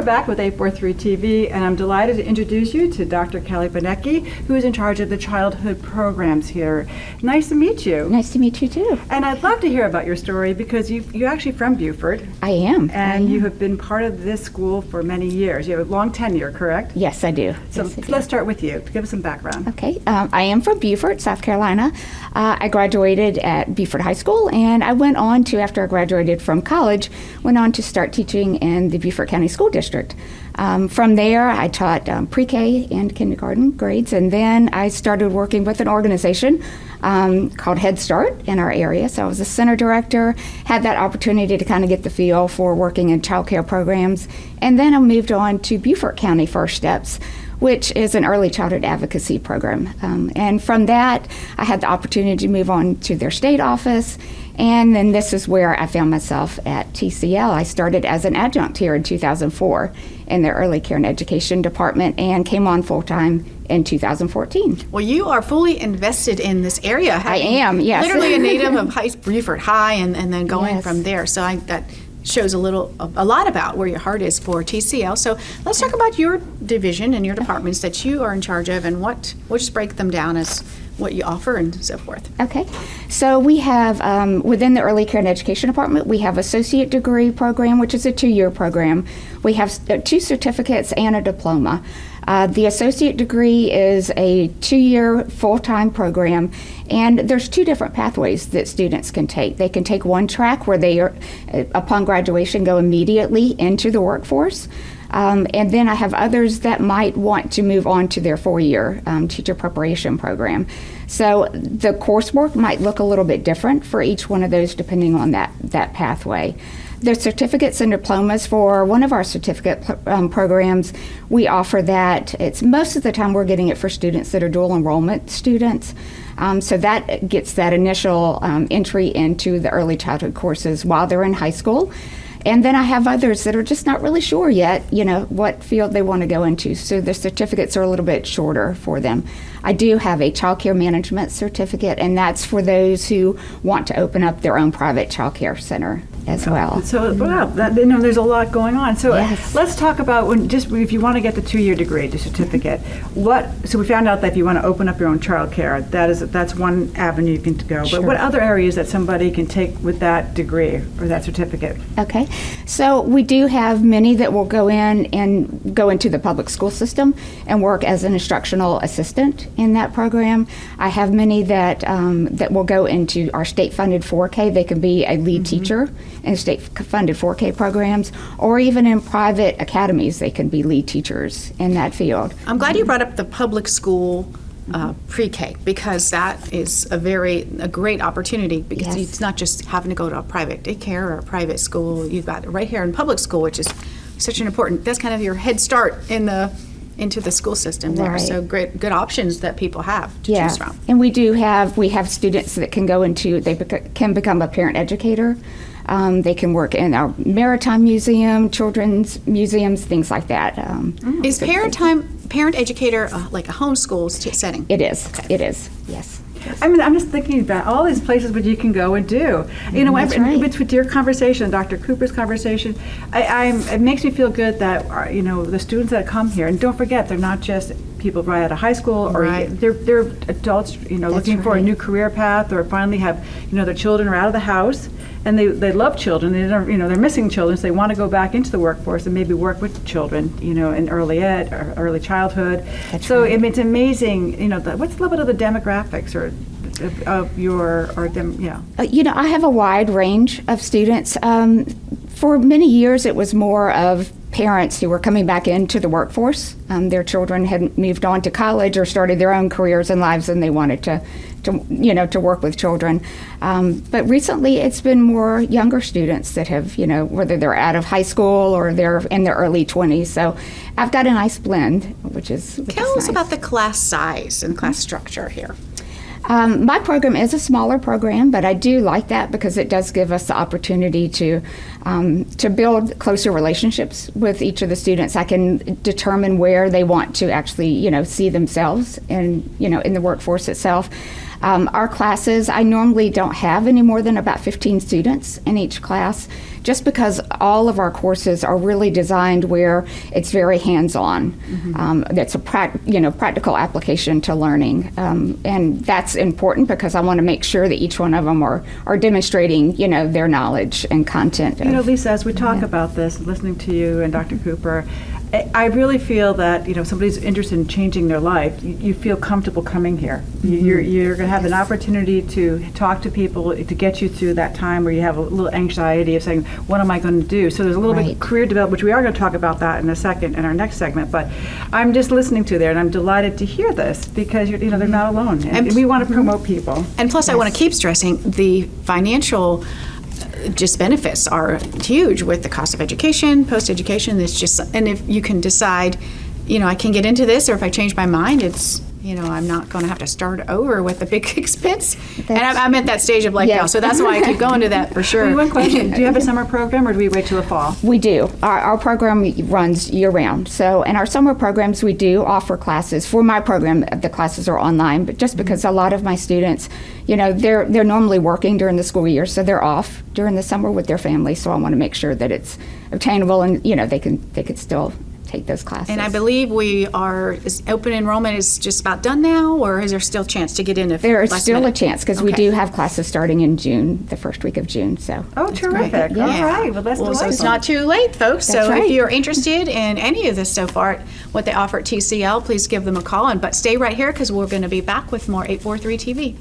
back with 843 TV, and I'm delighted to introduce you to Dr. Kelli Boniecki, who is in charge of the childhood programs here. Nice to meet you. Nice to meet you too. And I'd love to hear about your story because you're actually from Beaufort. I am. And you have been part of this school for many years. You have a long tenure, correct? Yes, I do. So yes, I do. Let's start with you. Give us some background. Okay. I am from Beaufort, South Carolina. I graduated at Beaufort High School, and I went on to, after I graduated from college, went on to start teaching in the Beaufort County School District. From there, I taught pre-K and kindergarten grades, and then I started working with an organization called Head Start in our area. So I was a center director, had that opportunity to kind of get the feel for working in child care programs, and then I moved on to Beaufort County First Steps, which is an early childhood advocacy program. And from that, I had the opportunity to move on to their state office, and then this is where I found myself at TCL. I started as an adjunct here in 2004 in their early care and education department and came on full-time in 2014. Well, you are fully invested in this area. I am, yes. Literally a native of Beaufort High and then going Yes. from there. So that shows a lot about where your heart is for TCL. So let's talk about your division and your departments that you are in charge of, and we'll just break them down as what you offer and so forth. Okay, so we have, within the Early Care and Education Department, we have associate degree program, which is a 2-year program. We have 2 certificates and a diploma. The associate degree is a 2-year full-time program, and there's 2 different pathways that students can take. They can take one track where they are, upon graduation, go immediately into the workforce. And then I have others that might want to move on to their 4-year teacher preparation program. So the coursework might look a little bit different for each one of those depending on that pathway. The certificates and diplomas for one of our certificate programs, we offer that. It's most of the time we're getting it for students that are dual enrollment students. So that gets that initial entry into the early childhood courses while they're in high school. And then I have others that are just not really sure yet, what field they want to go into. So the certificates are a little bit shorter for them. I do have a child care management certificate, and that's for those who want to open up their own private child care center as well. So, wow, there's a lot going on. So Yes. let's talk about if you want to get the 2-year degree, the certificate. So we found out that if you want to open up your own child care, that's one avenue you can go. But Sure. what other areas that somebody can take with that degree or that certificate? Okay, so we do have many that will go into the public school system and work as an instructional assistant in that program. I have many that will go into our state-funded 4K. They can be a lead teacher in state-funded 4K programs, or even in private academies, they can be lead teachers in that field. I'm glad you brought up the public school pre-K, because that is a great opportunity, because Yes. it's not just having to go to a private daycare or a private school. You've got it right here in public school, which is such an important, that's kind of your head start into the school system there. Right. So good options that people have to choose from. And we have students that can go into, can become a parent educator. They can work in our maritime museum, children's museums, things like that. Is parent educator like a homeschool setting? It is. It is. Yes. I mean, I'm just thinking about all these places where you can go and do. That's right. With your conversation, Dr. Cooper's conversation, it makes me feel good that the students that come here, and don't forget, they're not just people right out of high school, or Right. they're adults, looking for a right. new career path, or finally have, their children are out of the house. And they love children. They don't, they're missing children, so they want to go back into the workforce and maybe work with children, in early ed or early childhood. That's so right. it's amazing. What's a little bit of the demographics of your I have a wide range of students. For many years, it was more of parents who were coming back into the workforce. Their children had moved on to college or started their own careers and lives, and they wanted to work with children. But recently, it's been more younger students that have, whether they're out of high school or they're in their early 20s. So I've got a nice blend, which is Tell us nice. about the class size and class structure here. My program is a smaller program, but I do like that because it does give us the opportunity to build closer relationships with each of the students. I can determine where they want to actually, see themselves in the workforce itself. Our classes, I normally don't have any more than about 15 students in each class, just because all of our courses are really designed where it's very hands-on. That's a practical application to learning, and that's important because I want to make sure that each one of them are demonstrating, their knowledge and content. Lisa, as we talk about this, listening to you and Dr. Cooper, I really feel that, somebody's interested in changing their life, you feel comfortable coming here. You're going to have an opportunity to talk to people to get you through that time where you have a little anxiety of saying, what am I going to do? So there's a little bit of career development, which we are going to talk about that in a second in our next segment, but I'm just listening to there and I'm delighted to hear this because, they're not alone. And we want to promote people. And plus, I want to keep stressing the financial just benefits are huge with the cost of education, post-education. It's just, and if you can decide, I can get into this, or if I change my mind, it's, I'm not going to have to start over with a big expense. And I'm at that stage of life now, so that's why I keep going to that for sure. One question: do you have a summer program, or do we wait till the fall? We do. Our program runs year-round. So in our summer programs, we do offer classes. For my program, the classes are online, but just because a lot of my students, they're normally working during the school year, so they're off during the summer with their families. So I want to make sure that it's obtainable, and they could still take those classes. And I believe open enrollment is just about done now, or is there still a chance to get in? There is still a chance because we do have classes starting in June, the first week of June. So terrific! Yeah. All right, well that's delightful. So it's not too late, folks. That's so right. if you're interested in any of this so far, what they offer at TCL, please give them a call. But stay right here because we're going to be back with more 843 TV.